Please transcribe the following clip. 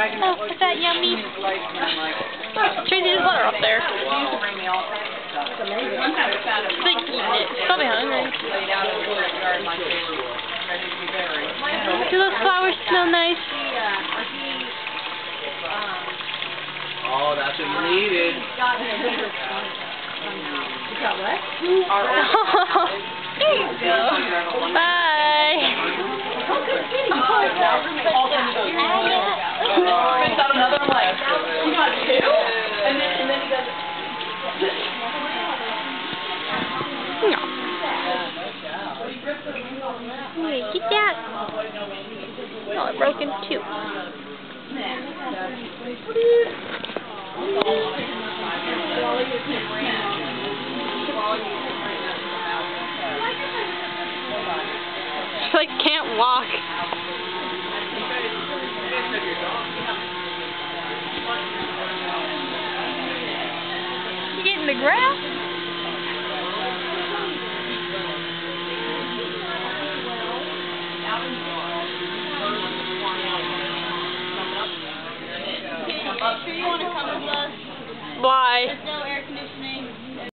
Oh, is that yummy? Tracy, there's butter up there. She's like eating it. She's probably hungry. Do those flowers smell nice? Oh, that's what you needed. There you go. Bye. Spits out another leg. You got two? And then he does it. Hey, get that. Oh, it broke in two. She like can't walk. You getting the grass? Do you want to come with us? Why? There's no